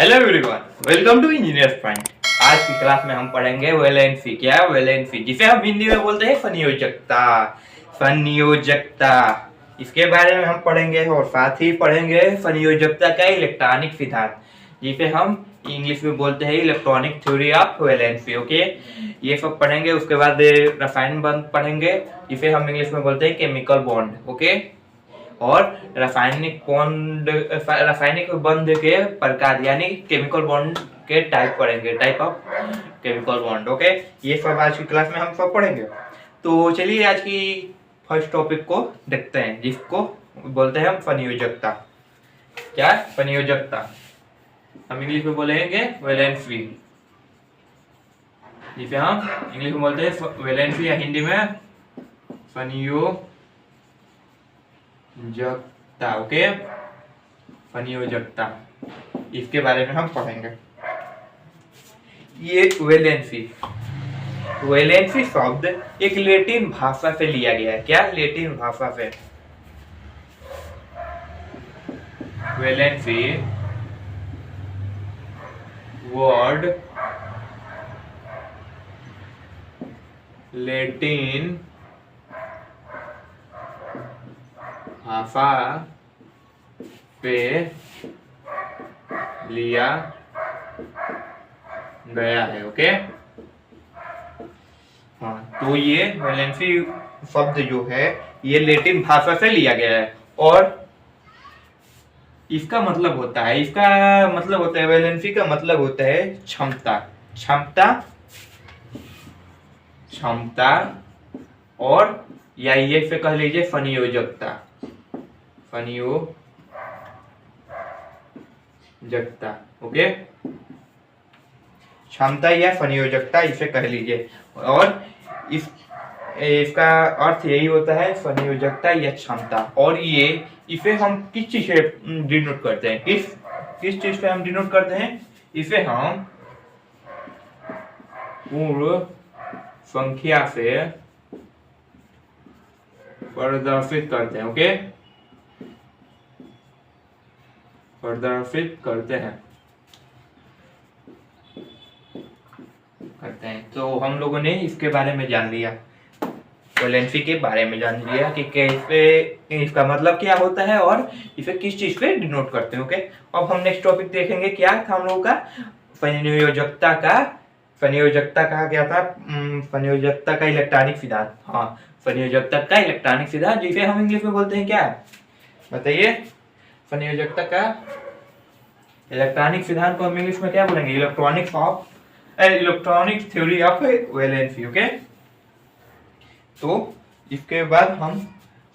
Hello everyone, welcome to Engineers Point. आज की class में हम पढ़ेंगे वेलेंसी। क्या है वेलेंसी? जिसे हम हिंदी में बोलते हैं फनियोजकता। फनियोजकता इसके बारे में हम पढ़ेंगे और साथ ही पढ़ेंगे फनियोजकता का इलेक्ट्रॉनिक सिद्धांत, जिसे हम इंग्लिश में बोलते हैं electronic theory of valency. Okay, ये सब पढ़ेंगे। उसके बाद रसायन बंध पढ़ेंगे, जिसे हम इंग्लिश में बोलते हैं केमिकल बॉन्ड। ओके, और रासायनिक बंध के प्रकार यानी केमिकल बॉन्ड के टाइप पढ़ेंगे, type of chemical bond. Okay, ये सब आज की क्लास में हम सब पढ़ेंगे। तो चलिए आज की फर्स्ट टॉपिक को देखते हैं, जिसको बोलते हैं हम फनियोजकता। क्या फनियोजकता? हम इंग्लिश में बोलेंगे वैलेंसी, जिसे हम इंग्लिश में बोलते हैं वैलेंसी या हिंदी में फनियोजकता। ओके, फनियोजकता इसके बारे में हम पढ़ेंगे। ये वेलेंसी शब्द एक लैटिन भाषा से लिया गया है। क्या? लैटिन भाषा से। वेलेंसी वर्ड लैटिन भाषा पे लिया गया है। ओके, हाँ, तो ये वेलेंसी शब्द जो है ये लैटिन भाषा से लिया गया है और इसका मतलब होता है वेलेंसी का मतलब होता है क्षमता। क्षमता और या ये से कह लीजिए फनियोजकता। ओके, क्षमता या फनियोजकता इसे कह लीजिए। और इसका अर्थ यही होता है फनियोजकता या क्षमता। और ये इसे हम किस चीज से डिनोट करते हैं? किस चीज से हम डिनोट करते हैं? इसे हम पूर्ण संख्या से प्रदर्शित करते हैं। ओके, प्रदर्शित करते हैं। तो हम लोगों ने इसके बारे में जान लिया, वेलेंसी के बारे में जान लिया कि कैसे इसका मतलब क्या होता है और इसे किस चीज पे डिनोट करते हैं। ओके, अब हम नेक्स्ट टॉपिक देखेंगे। क्या था हम लोगों का? फनियोजकता कहा गया था फनियोजकता का इलेक्ट्रॉनिक सिद्धांत। हाँ, फनियोजकता का इलेक्ट्रॉनिक सिद्धांत, जिसे हम इंग्लिश में बोलते हैं क्या? बताइए। फनियोजकता का इलेक्ट्रॉनिक सिद्धांत को हम इंग्लिश में क्या बोलेंगे? Electronic theory of valency. Okay, तो इसके बाद हम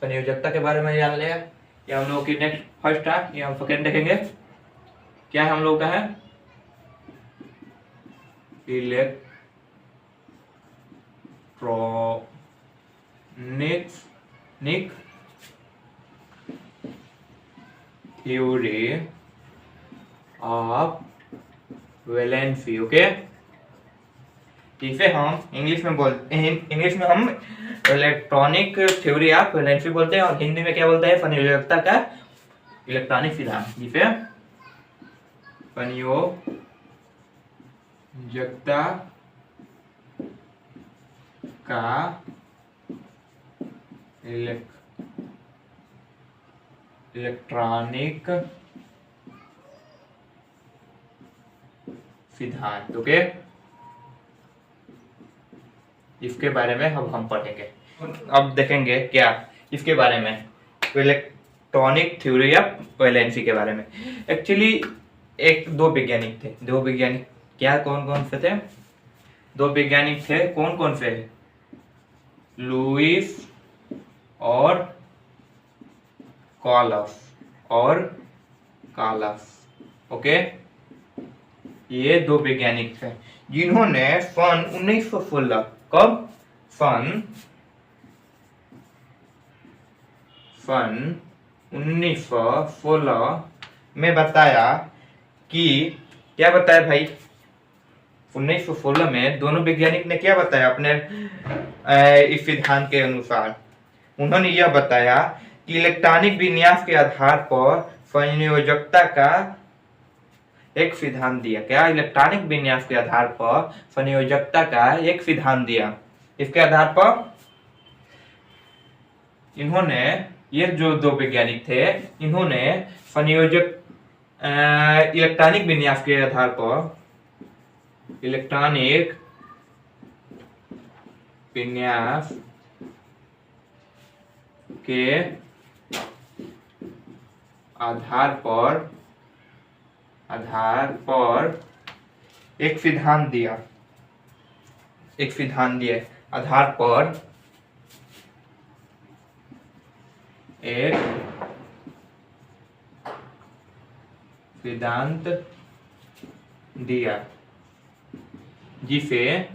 संयोजकता के बारे में जान लिया। ये हम लोग की नेक्स्ट फर्स्ट है, ये हम सेकेंड देखेंगे। क्या हम लोग का है? Electronic theory of valency. Okay, इसे हम इंग्लिश में हम इलेक्ट्रॉनिक थ्योरी ऑफ वेलेंसी बोलते हैं और हिंदी में क्या बोलते हैं? फनियोजकता का इलेक्ट्रॉनिक सिद्धांत, जिसे फनियोजकता का इलेक्ट्रॉनिक सिद्धांत। ओके, इसके बारे में हम पढ़ेंगे। अब देखेंगे क्या इसके बारे में, इलेक्ट्रॉनिक थ्योरी ऑफ वेलेंसी के बारे में। एक्चुअली दो वैज्ञानिक थे। क्या कौन से थे? दो वैज्ञानिक थे। कौन से? लुईस और कॉलस। ओके, ये दो वैज्ञानिक थे जिन्होंने सन 1916 कब? सन 1916 में बताया कि क्या बताया भाई? 1916 में दोनों वैज्ञानिक ने क्या बताया अपने इस सिद्धांत के अनुसार? उन्होंने यह बताया कि इलेक्ट्रॉनिक विन्यास के आधार पर संयोजकता का एक सिद्धांत दिया। क्या? इलेक्ट्रॉनिक विन्यास के आधार पर संयोजकता का एक सिद्धांत दिया। इसके आधार पर इन्होंने, ये जो दो वैज्ञानिक थे, इन्होंने संयोजक इलेक्ट्रॉनिक विन्यास के आधार पर, इलेक्ट्रॉनिक विन्यास के आधार पर एक सिद्धांत दिया, आधार पर एक सिद्धांत दिया जिसे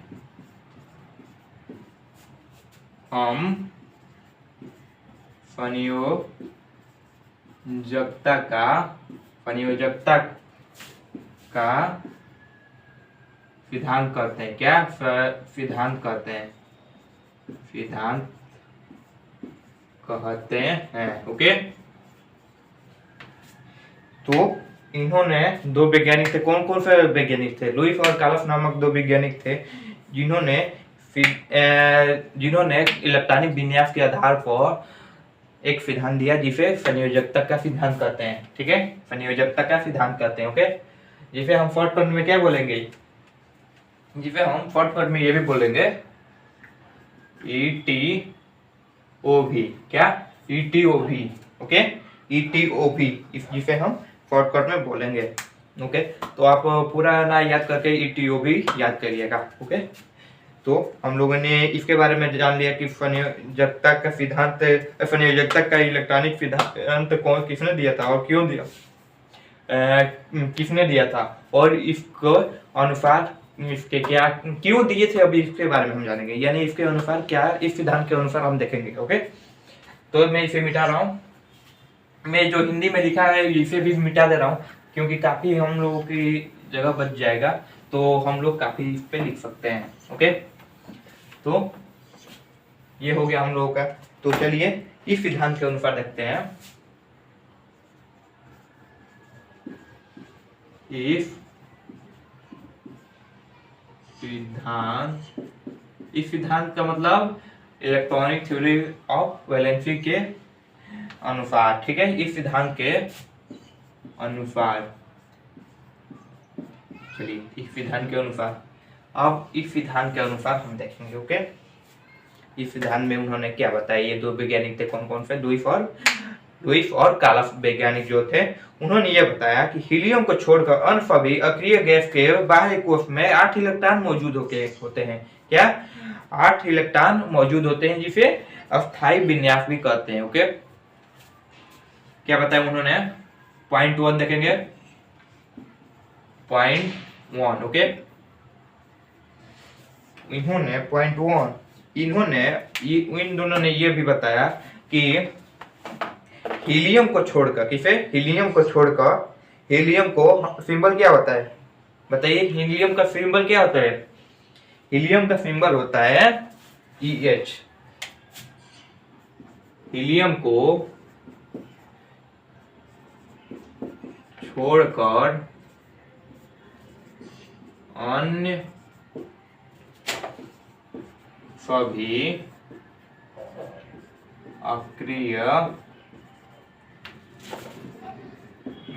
हम संयोजकता का सिद्धांत करते हैं। क्या सिद्धांत कहते हैं? ओके। तो इन्होंने दो वैज्ञानिक थे, कौन कौन से वैज्ञानिक थे? लुईस और कार्लस नामक दो वैज्ञानिक थे जिन्होंने इलेक्ट्रॉनिक विन्यास के आधार पर एक सिद्धांत दिया जिसे संयोजकता का सिद्धांत कहते हैं। ठीक है, संयोजकता का सिद्धांत कहते हैं। ओके, जिसे हम शॉर्ट फॉर्म में क्या बोलेंगे? जिसे हम शॉर्ट फॉर्म में ये भी बोलेंगे ETOV। क्या? ETOV। ओके, ETOV, जिसे हम शॉर्टकट में बोलेंगे। ओके, तो आप पूरा ना याद करके ETOV याद करिएगा। ओके, तो हम लोगों ने इसके बारे में जान लिया कि संयोजकता का सिद्धांत, संयोजकता का इलेक्ट्रॉनिक सिद्धांत कौन, किसने दिया था और क्यों दिया, किसने दिया था, और इसको अनुसार इसके क्या क्यों दिए थे, अभी इसके बारे में हम जानेंगे। यानी इसके अनुसार क्या, इस सिद्धांत के अनुसार हम देखेंगे। ओके, तो मैं इसे मिटा रहा हूँ, मैं जो हिंदी में लिखा है इसे भी मिटा दे रहा हूँ, क्योंकि काफी हम लोगों की जगह बच जाएगा, तो हम लोग काफी इस पे लिख सकते हैं। ओके, तो ये हो गया हम लोगों का। तो चलिए इस सिद्धांत के अनुसार देखते हैं। इस सिद्धांत का मतलब इलेक्ट्रॉनिक थ्योरी ऑफ वैलेंसी के अनुसार। ठीक है, इस सिद्धांत के अनुसार, चलिए इस सिद्धांत के अनुसार, अब इस सिद्धांत के अनुसार हम देखेंगे। ओके, इस सिद्धांत में उन्होंने क्या बताया? ये दो वैज्ञानिक थे, कौन कौन से? लुईस और कार्लस वैज्ञानिक जो थे, उन्होंने ये बताया कि हीलियम को छोड़कर अन्य सभी अक्रिय गैस के बाह्य कोश में 8 इलेक्ट्रॉन मौजूद होते हैं। क्या? 8 इलेक्ट्रॉन मौजूद होते हैं, जिसे अस्थायी विन्यास भी कहते हैं। ओके, क्या बताया उन्होंने? पॉइंट 1 देखेंगे, पॉइंट 1। ओके, इन्होंने पॉइंट 1, इन दोनों ने ये भी बताया कि हीलियम को छोड़कर, किसे? हीलियम को छोड़कर, हीलियम को सिंबल क्या होता है बताइए? हीलियम का सिंबल क्या होता है? हीलियम का सिंबल होता है EH। हीलियम को छोड़कर अन्य सभी अक्रिय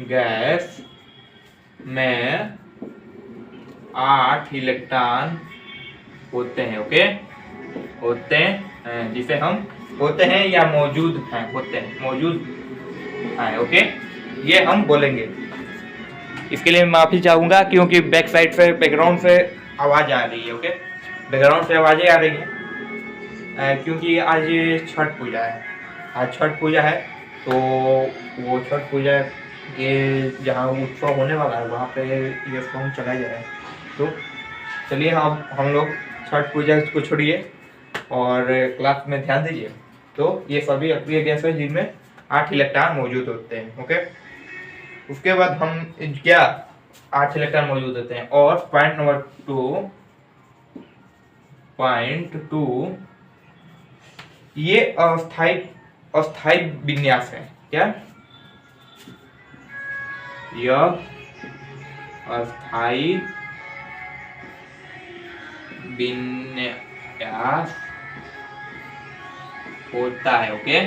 गैस में 8 इलेक्ट्रॉन होते हैं। ओके, होते हैं, जिसे हम होते हैं या मौजूद हैं, होते हैं, मौजूद हैं। ओके, ये हम बोलेंगे। इसके लिए माफी चाहूंगा क्योंकि बैक साइड से, बैकग्राउंड से आवाज आ रही है। ओके, बैकग्राउंड से आवाजें आ रही हैं क्योंकि आज छठ पूजा है। आज छठ पूजा है, तो वो छठ पूजा के जहाँ उत्सव होने वाला है वहाँ पे ये सॉन्ग चलाया जा रहा है। तो चलिए अब हम लोग छठ पूजा को छोड़िए और क्लास में ध्यान दीजिए। तो ये सभी अक्रिय गैस है जिनमें 8 इलेक्ट्रॉन मौजूद होते हैं। ओके, उसके बाद हम क्या 8 इलेक्ट्रॉन मौजूद होते हैं। और पॉइंट नंबर 2, ये अस्थायी विन्यास है। क्या? यह अस्थाई विन्यास होता है। ओके,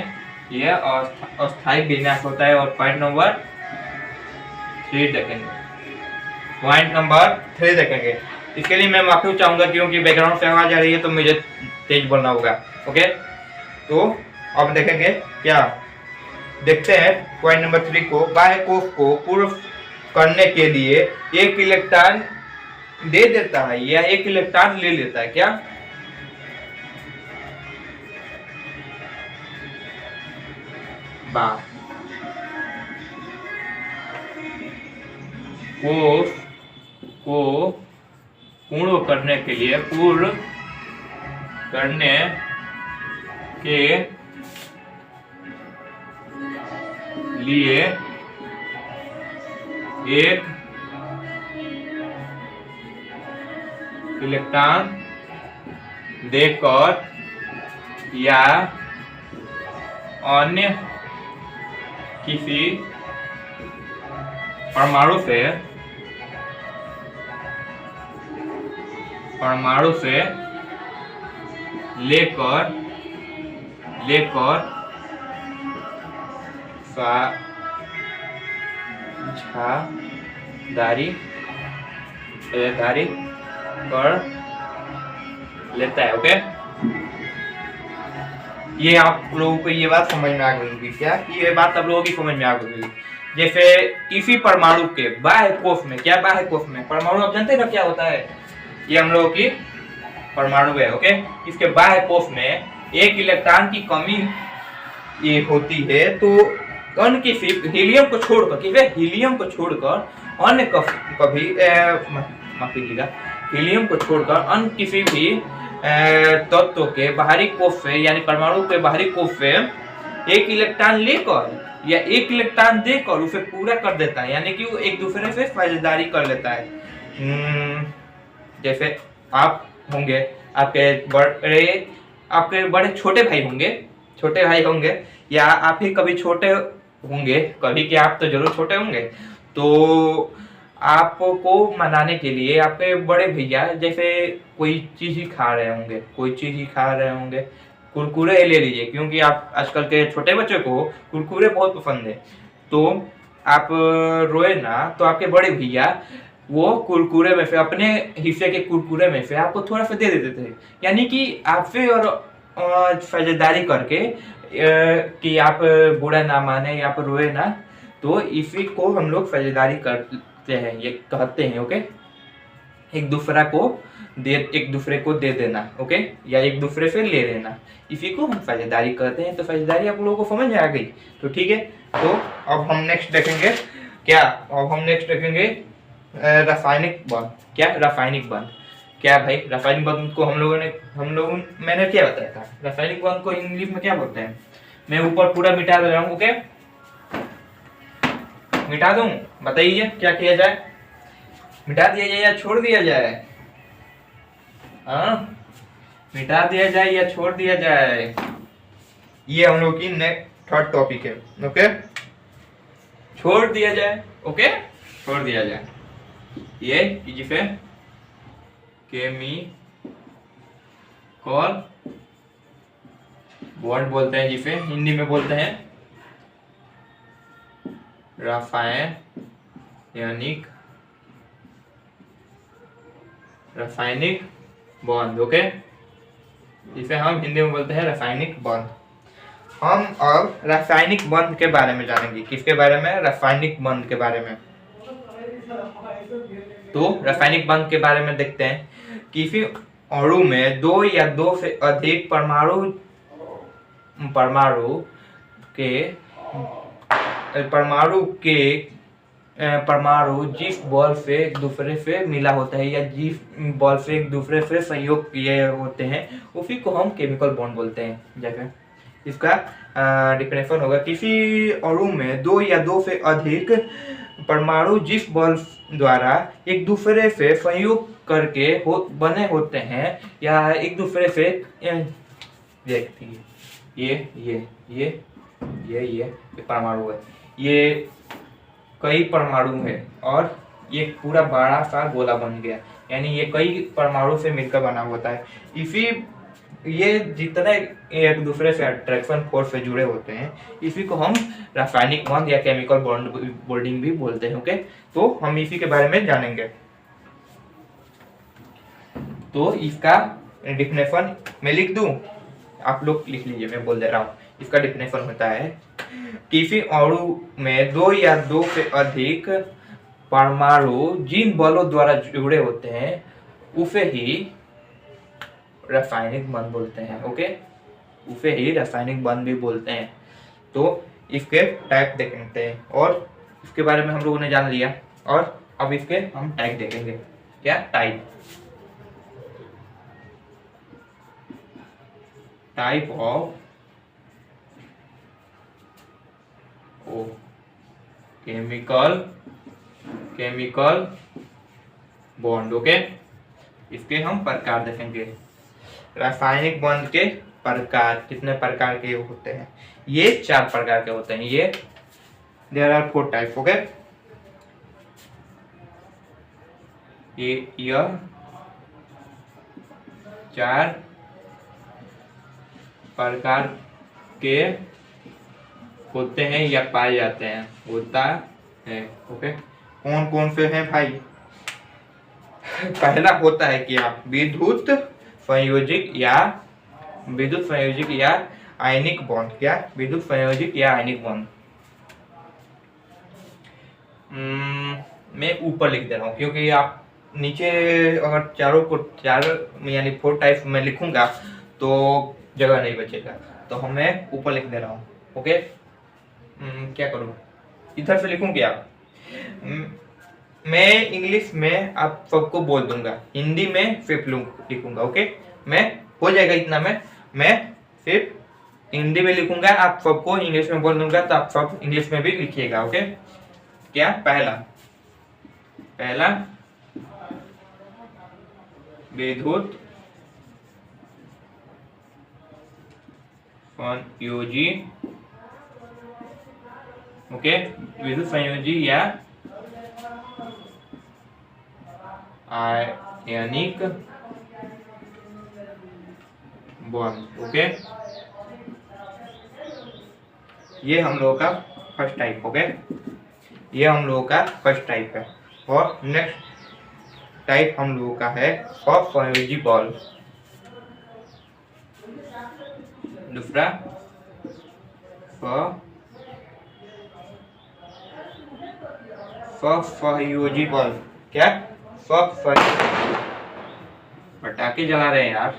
ये अस्थाई विन्यास होता है। और पॉइंट नंबर 3 देखेंगे। पॉइंट नंबर 3 देखेंगे। इसके लिए मैं माफी चाहूंगा क्योंकि बैकग्राउंड से आवाज आ रही है तो मुझे तेज बोलना होगा। ओके, तो अब देखेंगे क्या, देखते हैं पॉइंट नंबर 3 को। बाह्य कोश को पूर्ण करने के लिए एक इलेक्ट्रॉन दे देता है या एक इलेक्ट्रॉन ले लेता है। क्या कोश को पूर्ण करने के लिए एक इलेक्ट्रॉन देकर या अन्य किसी परमाणु से लेकर साझेदारी कर लेता है। ओके, ये आप लोगों को ये बात समझ में आ गई होगी क्या, ये बात आप लोगों की समझ में आ गई होगी। जैसे किसी परमाणु के बाह्य कोश में, क्या बाह्य कोश में परमाणु आप जानते हैं ना क्या होता है, ये हम लोगों की परमाणु है। ओके, इसके बाह्य कोश में एक इलेक्ट्रॉन की कमी ये होती है तो अन्य किसी हीलियम को छोड़कर अन्य कभी माफ कीजिएगा, हीलियम को छोड़कर अन्य किसी भी तत्व के बाहरी कोश से यानी परमाणु के बाहरी कोश से एक इलेक्ट्रॉन लेकर या एक इलेक्ट्रॉन देकर उसे पूरा कर देता है, यानी कि वो एक दूसरे से साझेदारी कर लेता है। जैसे आप होंगे, आपके बड़े छोटे भाई होंगे या आप ही कभी छोटे होंगे, कभी कि आप तो जरूर छोटे होंगे, तो आपको मनाने के लिए आपके बड़े भैया जैसे कोई चीज ही खा रहे होंगे, कुरकुरे ले लीजिए, क्योंकि आप आजकल के छोटे बच्चों को कुरकुरे बहुत पसंद है। तो आप रोए ना तो आपके बड़े भैया वो कुरकुरे में से, अपने हिस्से के कुरकुरे में से आपको थोड़ा सा दे देते थे, यानी कि आपसे और साझेदारी करके कि आप बुरा ना माने या आप रोए ना, तो इसी को हम लोग साझेदारी करते हैं, ये कहते हैं। ओके, एक दूसरे को दे देना, ओके, या एक दूसरे से ले लेना, इसी को हम साझेदारी करते हैं। तो साझेदारी आप लोगों को समझ में आ गई, तो ठीक है। तो अब हम नेक्स्ट देखेंगे रासायनिक बंध। क्या रासायनिक बंध, क्या भाई रासायनिक बंध को मैंने क्या बताया था, रासायनिक बंध को इंग्लिश में क्या बोलते हैं, मैं ऊपर पूरा मिटा दे रहा हूँ। ओके, मिटा दूं, बताइए क्या किया जाए, मिटा दिया जाए या छोड़ दिया जाए? मिटा दिया जाए या छोड़ दिया जाए, ये हम लोग की नेक्स्ट थर्ड टॉपिक है। ओके, छोड़ दिया जाए। ओके, छोड़ दिया जाए, ये जिसे केमिकल बॉन्ड बोलते हैं, जिसे हिंदी में बोलते हैं रासायनिक बॉन्ड। ओके, जिसे हम हिंदी में बोलते हैं रासायनिक बॉन्ड। हम अब रासायनिक बंध के बारे में जानेंगे। किसके बारे में? रासायनिक बंध के बारे में। तो रासायनिक बंध के बारे में देखते हैं। किसी अणु में दो या दो से अधिक परमाणु जिस बल से एक दूसरे से मिला होता है या जिस बल से एक दूसरे से संयोग किए होते हैं, उसी को हम केमिकल बॉन्ड बोलते हैं। जैसे इसका डिफिनेशन होगा, किसी अणु में दो या दो से अधिक परमाणु जिस बल द्वारा एक दूसरे से संयोग करके बने होते हैं या एक दूसरे से ये परमाणु है, ये कई परमाणु है और ये पूरा बड़ा सा गोला बन गया, यानी ये कई परमाणु से मिलकर बना होता है। इसी ये जितने एक दूसरे से अट्रैक्शन फोर्स से जुड़े होते हैं, इसी को हम रासायनिक बंध या केमिकल बॉन्डिंग भी बोलते हैं। ओके, तो हम इसी के बारे में जानेंगे। तो इसका डिफिनेशन मैं लिख दूं, आप लोग लिख लीजिए, मैं बोल दे रहा हूँ। इसका डिफिनेशन होता है किसी अणु में दो या दो से अधिक परमाणु जिन बलों द्वारा जुड़े होते हैं उसे ही रासायनिक बंध बोलते हैं। ओके, उसे ही रासायनिक बंध भी बोलते हैं। तो इसके टाइप देखते हैं और इसके बारे में हम लोगों ने जान लिया, और अब इसके हम टाइप देखेंगे। क्या type? Type of chemical bond. Okay, इसके हम प्रकार देखेंगे। रासायनिक बॉन्ड के प्रकार कितने प्रकार के होते हैं? ये 4 प्रकार के होते हैं। ये देयर आर 4 टाइप। ओके, यह 4 प्रकार के होते हैं या पाए जाते हैं, होता है। ओके, कौन कौन से हैं भाई? पहला होता है क्या? विद्युत संयोजिक या आयनिक बॉन्ड। क्या? विद्युत संयोजिक या आयनिक बॉन्ड। मैं ऊपर लिख दे रहा हूँ क्योंकि आप नीचे अगर चारों को 4 यानी 4 टाइप में लिखूंगा तो जगह नहीं बचेगा, तो हमें ऊपर लिख दे रहा हूँ। ओके, क्या करूँ? इधर से लिखूं क्या? मैं इंग्लिश में आप सबको बोल दूंगा, हिंदी में सिर्फ लिखूंगा। ओके, मैं हो जाएगा इतना में, मैं सिर्फ हिंदी में लिखूंगा, आप सबको इंग्लिश में बोल दूंगा, तो आप सब इंग्लिश में भी लिखिएगा। ओके, क्या? पहला विद्युत संयोजी। ओके, विद्युत संयोजी या आयनिक बॉन्ड। ओके, ये हम लोगों का फर्स्ट टाइप। ओके, ये हम लोगों का फर्स्ट टाइप है। और नेक्स्ट टाइप हम लोगों का है असंयोजी बॉन्ड। दूसरा असंयोजी बॉन्ड। क्या? पटाखे जला रहे हैं यार।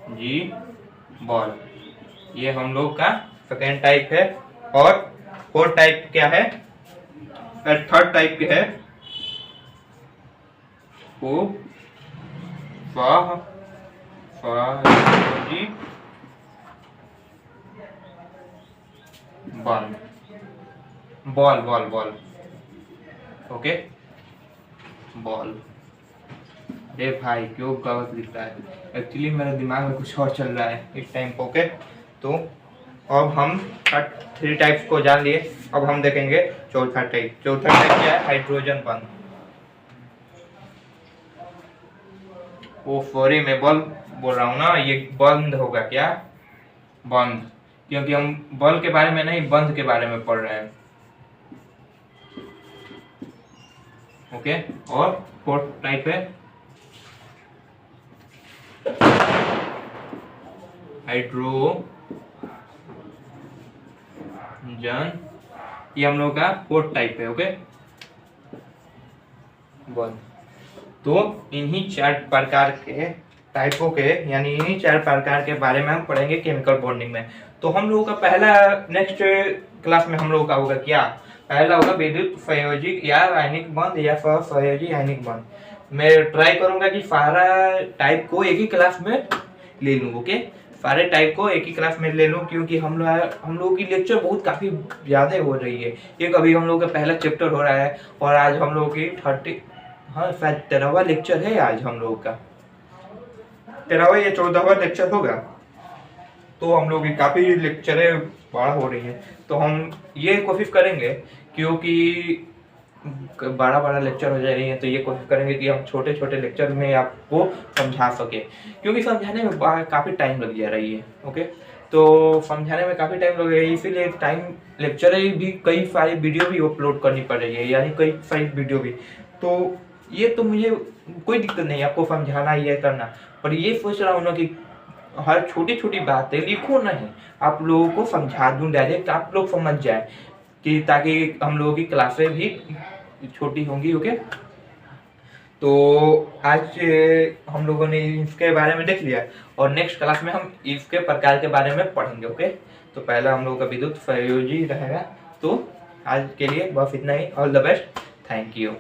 संयोजी बॉन्ड, ये हम लोग का सेकेंड टाइप है। और 4 टाइप क्या है? थर्ड टाइप क्या है? संयोजी बॉल। Okay, ball. ए भाई क्यों गलत लिख रहा है? एक्चुअली मेरे दिमाग में कुछ और चल रहा है इस टाइम। ओके, तो अब हम 3 टाइप्स को जान लिए। अब हम देखेंगे चौथा टाइप। चौथा टाइप क्या है? हाइड्रोजन बंध। वो सॉरी, मैं बॉल बोल रहा हूँ ना, ये बंद होगा। क्या? बंद, क्योंकि हम बल के बारे में नहीं, बंध के बारे में पढ़ रहे हैं। ओके, और 4th टाइप है हाइड्रोजन। ये हम लोग का 4th टाइप है। ओके, बंध। तो इन्हीं 4 प्रकार के टाइपों के, यानी इन्हीं 4 प्रकार के बारे में हम पढ़ेंगे केमिकल बॉन्डिंग में। तो हम लोगों का पहला नेक्स्ट क्लास में हम लोगों का होगा क्या? पहला होगा विद्युत संयोजी या आयनिक बंध या सहसंयोजी आयनिक बंध। मैं ट्राई करूंगा कि सारा टाइप को एक ही क्लास में ले लूँ। ओके, सारे टाइप को एक ही क्लास में ले लूँ, क्योंकि हम लोगों की लेक्चर बहुत काफ़ी ज़्यादा हो रही है। ये कभी हम लोग का पहला चैप्टर हो रहा है, और आज हम लोगों की 13वां लेक्चर है आज हम लोगों का। 13वां या 14वां लेक्चर होगा। तो हम लोग की काफ़ी लेक्चरें बड़ा हो रही है। तो हम ये कोशिश करेंगे, क्योंकि बड़ा बड़ा लेक्चर हो जा रही है, तो ये कोशिश करेंगे कि हम छोटे छोटे लेक्चर में आपको समझा सके, क्योंकि समझाने में काफ़ी टाइम लग जा रही है। ओके, तो समझाने में काफ़ी टाइम लग रही है, इसीलिए टाइम लेक्चर भी कई सारी वीडियो भी अपलोड करनी पड़ रही है, यानी कई सारी वीडियो भी। तो ये तो मुझे कोई दिक्कत नहीं है आपको समझाना ही है करना, पर ये सोच रहा हूँ ना कि हर छोटी छोटी बातें लिखो नहीं, आप लोगों को समझा दूँ डायरेक्ट, आप लोग समझ जाए, कि ताकि हम लोगों की क्लासें भी छोटी होंगी। ओके, तो आज हम लोगों ने इसके बारे में देख लिया, और नेक्स्ट क्लास में हम इसके प्रकार के बारे में पढ़ेंगे। ओके, तो पहला हम लोगों का विद्युत संयोजी रहेगा। तो आज के लिए बस इतना ही। All the best, thank you.